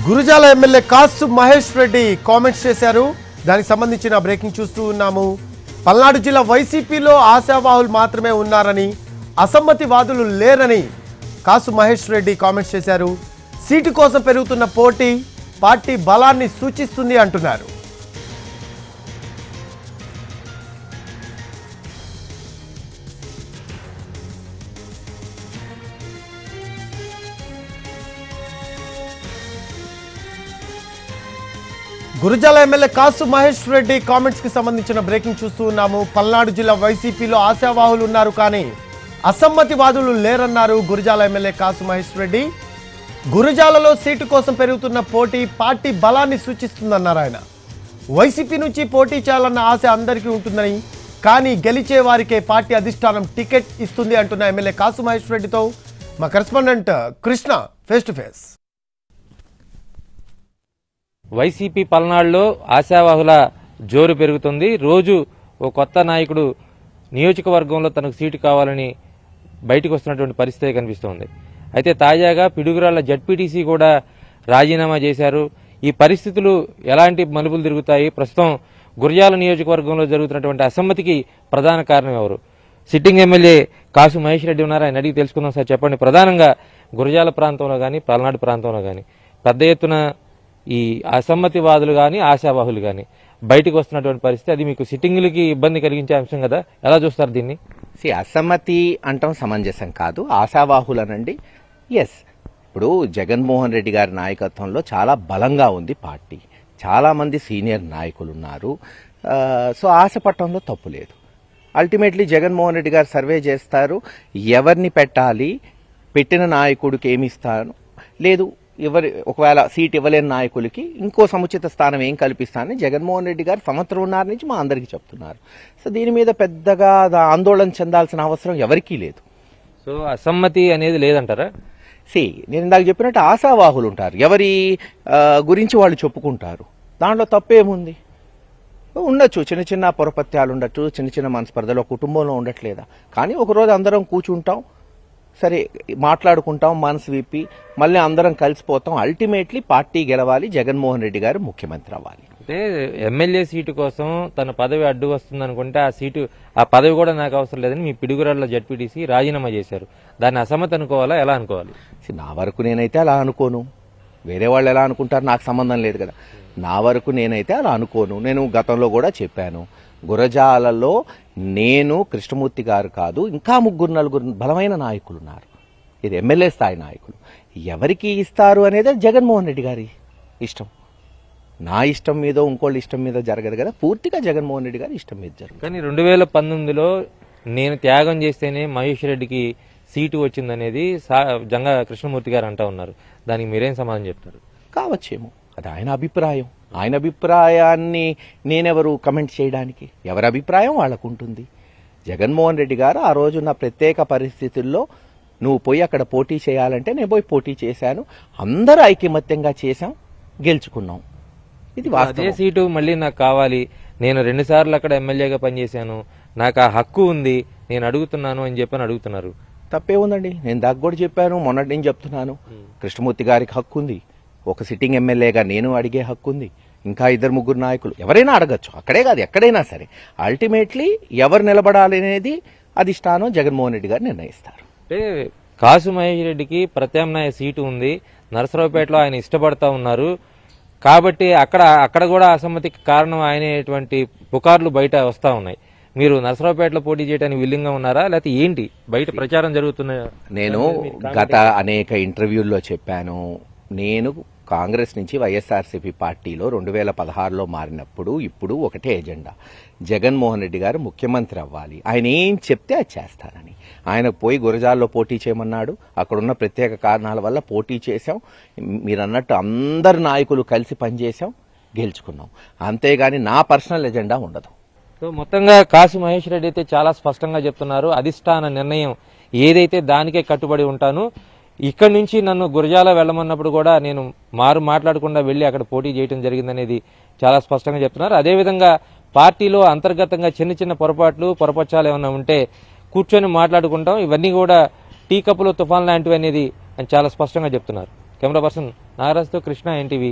Gurazala MLA కాసు Mahesh Reddy comments చేశారు. దానికి సంబంధించిన బ్రేకింగ్ చూస్తూ ఉన్నాము. పల్నాడు జిల్లా వైసీపీలో ఆశావాహులు మాత్రమే ఉన్నారని, అసమ్మతివాదులు లేరని కాసు మహేష్ రెడ్డి కామెంట్స్ చేశారు. సీటు కోసం పెరుగుతున్న పోటీ పార్టీ బలాన్ని సూచిస్తుంది అంటున్నారు. గురజాల ఎమ్మెల్యే కాసు మహేష్ రెడ్డి కామెంట్స్ కి సంబంధించిన బ్రేకింగ్ చూస్తూ ఉన్నాము. పల్నాడు జిల్లా వైసీపీలో ఆశావాహులు ఉన్నారు కానీ అసమ్మతివాదులు లేరన్నారు గురజాల ఎమ్మెల్యే కాసు మహేష్ రెడ్డి. గురజాలలో సీటు కోసం పెరుగుతున్న పోటీ పార్టీ బలాన్ని సూచిస్తుందన్నారు ఆయన. వైసీపీ నుంచి పోటీ చేయాలన్న ఆశ అందరికీ ఉంటుందని, కానీ గెలిచే వారికే పార్టీ అధిష్టానం టికెట్ ఇస్తుంది అంటున్న ఎమ్మెల్యే కాసు మహేష్ రెడ్డితో మా correspondent Krishna face to face. YCP పల్నాడులో ఆశావాహుల జోరు పెరుగుతుంది. రోజు ఓ కొత్త నాయకుడు నియోజకవర్గంలో తనకు సీటు కావాలని బయటకు వస్తున్నటువంటి పరిస్థితి కనిపిస్తోంది. అయితే తాజాగా పిడుగురాళ్ల జడ్పీటీసీ కూడా రాజీనామా చేశారు. ఈ పరిస్థితులు ఎలాంటి మలుపులు తిరుగుతాయి? ప్రస్తుతం గురజాల నియోజకవర్గంలో జరుగుతున్నటువంటి అసమ్మతికి ప్రధాన కారణం ఎవరు? సిట్టింగ్ ఎమ్మెల్యే కాసు మహేష్ రెడ్డి ఉన్నారు, ఆయన అడిగి తెలుసుకుందాం. సార్ చెప్పండి, ప్రధానంగా గురజాల ప్రాంతంలో కానీ పల్నాడు ప్రాంతంలో కానీ పెద్ద ఎత్తున ఈ అసమ్మతివాదులు కానీ ఆశావాహులు కానీ బయటకు వస్తున్నటువంటి పరిస్థితి, అది మీకు సిట్టింగులకి ఇబ్బంది కలిగించే అంశం కదా, ఎలా చూస్తారు దీన్ని? అసమ్మతి అంటాం సమంజసం కాదు, ఆశావాహులనండి. ఎస్, ఇప్పుడు జగన్మోహన్ రెడ్డి గారి నాయకత్వంలో చాలా బలంగా ఉంది పార్టీ, చాలా మంది సీనియర్ నాయకులు ఉన్నారు. సో ఆశపట్టంలో తప్పు లేదు. అల్టిమేట్లీ జగన్మోహన్ రెడ్డి గారు సర్వే చేస్తారు, ఎవరిని పెట్టాలి, పెట్టిన నాయకుడికి ఏమి ఇస్తాను, లేదు ఒకవేళ సీట్ ఇవ్వలేని నాయకులకి ఇంకో సముచిత స్థానం ఏం కల్పిస్తానని జగన్మోహన్ రెడ్డి గారు సంవత్సరంన్నర నుంచి మా అందరికీ చెప్తున్నారు. సో దీని మీద పెద్దగా ఆందోళన చెందాల్సిన అవసరం ఎవరికీ లేదు. సో అసమ్మతి అనేది లేదంటారా? నేను ఇందాక చెప్పినట్టు ఆశావాహులు ఉంటారు, ఎవరి గురించి వాళ్ళు చెప్పుకుంటారు, దాంట్లో తప్పేముంది? ఉండొచ్చు, చిన్న చిన్న పొరపత్యాలు ఉండొచ్చు, చిన్న చిన్న మనస్పర్ధలు కుటుంబంలో ఉండట్లేదా? కానీ ఒకరోజు అందరం కూర్చుంటాం, సరే మాట్లాడుకుంటాం, మనసు విప్పి మళ్ళీ అందరం కలిసిపోతాం. అల్టిమేట్లీ పార్టీ గెలవాలి, జగన్మోహన్ రెడ్డి గారు ముఖ్యమంత్రి అవ్వాలి. అంటే ఎమ్మెల్యే సీటు కోసం తన పదవి అడ్డు వస్తుంది అనుకుంటే ఆ పదవి కూడా నాకు అవసరం లేదని మీ పిడుగురాళ్ల జడ్పీటీసీ రాజీనామా చేశారు. దాన్ని అసమ్మతి అనుకోవాలా, ఎలా అనుకోవాలి? నా వరకు నేనైతే అలా అనుకోను. వేరే వాళ్ళు ఎలా అనుకుంటారు నాకు సంబంధం లేదు కదా. నా వరకు నేనైతే అలా అనుకోను. నేను గతంలో కూడా చెప్పాను, గురజాలలో నేను కృష్ణమూర్తి గారు కాదు, ఇంకా 3-4 బలమైన నాయకులు ఉన్నారు. ఇది ఎమ్మెల్యే స్థాయి నాయకులు. ఎవరికి ఇస్తారు అనేది జగన్మోహన్ రెడ్డి గారి ఇష్టం. నా ఇష్టం మీద ఇంకోళ్ళ ఇష్టం మీద జరగదు కదా, పూర్తిగా జగన్మోహన్ రెడ్డి గారి ఇష్టం మీద జరగదు. కానీ 2019లో నేను త్యాగం చేస్తేనే మహేష్ రెడ్డికి సీటు వచ్చిందనేది జంగా కృష్ణమూర్తి గారు అంటా ఉన్నారు. దానికి మీరేం సమాధానం చెప్తారు? కావచ్చేమో, అది ఆయన అభిప్రాయం. ఆయన అభిప్రాయాన్ని నేనెవరు కమెంట్ చేయడానికి? ఎవరి అభిప్రాయం వాళ్ళకు ఉంటుంది. జగన్మోహన్ రెడ్డి గారు ఆ రోజున్న ప్రత్యేక పరిస్థితుల్లో నువ్వు పోయి అక్కడ పోటీ చేయాలంటే నేను పోయి పోటీ చేశాను, అందరూ ఐకమత్యంగా చేశాం, గెలుచుకున్నాం. ఇది అదే సీటు మళ్ళీ నాకు కావాలి, నేను 2 సార్లు అక్కడ ఎమ్మెల్యేగా పనిచేశాను, నాకు ఆ హక్కు ఉంది, నేను అడుగుతున్నాను అని చెప్పని అడుగుతున్నారు. తప్పే ఉందండి. నేను దాకా కూడా చెప్పాను, మొన్నటి నేను చెప్తున్నాను, కృష్ణమూర్తి గారికి హక్కు ఉంది, ఒక సిట్టింగ్ ఎమ్మెల్యేగా నేను అడిగే హక్కు ఉంది, ఇంకా 2-3 నాయకులు ఎవరైనా అడగచ్చు, అక్కడే కాదు ఎక్కడైనా సరే. అల్టిమేట్లీ ఎవరు నిలబడాలి అనేది అధిష్టానం జగన్మోహన్ రెడ్డి గారు నిర్ణయిస్తారు. అంటే కాసు మహేష్ రెడ్డికి ప్రత్యామ్నాయ సీటు ఉంది, నరసరావుపేటలో ఆయన ఇష్టపడతా ఉన్నారు కాబట్టి అక్కడ కూడా అసమ్మతికి కారణం ఆయనేటువంటి పుకార్లు బయట వస్తా ఉన్నాయి. మీరు నరసరావుపేటలో పోటీ చేయడానికి విల్లింగ్గా ఉన్నారా, లేకపోతే ఏంటి బయట ప్రచారం జరుగుతున్న? నేను గత అనేక ఇంటర్వ్యూల్లో చెప్పాను, నేను కాంగ్రెస్ నుంచి వైఎస్ఆర్సీపీ పార్టీలో 2016లో మారినప్పుడు ఇప్పుడు ఒకటే ఎజెండా, జగన్మోహన్ రెడ్డి గారు ముఖ్యమంత్రి అవ్వాలి, ఆయన ఏం చెప్తే అది చేస్తానని. ఆయన పోయి గురజాల్లో పోటీ చేయమన్నాడు, అక్కడున్న ప్రత్యేక కారణాల వల్ల పోటీ చేశాం. మీరు అన్నట్టు అందరు నాయకులు కలిసి పనిచేశాం, గెలుచుకున్నాం. అంతేగాని నా పర్సనల్ ఎజెండా ఉండదు. సో మొత్తంగా కాసు మహేష్ రెడ్డి అయితే చాలా స్పష్టంగా చెప్తున్నారు, అధిష్టాన నిర్ణయం ఏదైతే దానికే కట్టుబడి ఉంటాను, ఇక్కడి నుంచి నన్ను గురజాల వెళ్ళమన్నప్పుడు కూడా నేను మాట్లాడకుండా వెళ్లి అక్కడ పోటీ చేయడం జరిగిందనేది చాలా స్పష్టంగా చెప్తున్నారు. అదేవిధంగా పార్టీలో అంతర్గతంగా చిన్న చిన్న పొరపచ్చాలు ఏమైనా ఉంటే కూర్చొని మాట్లాడుకుంటాం, ఇవన్నీ కూడా టీ కప్పులో తుఫాన్ లాంటివి అనేది చాలా స్పష్టంగా చెప్తున్నారు. కెమెరా పర్సన్ నాగరాజ్తో కృష్ణ, ఎన్టీవీ,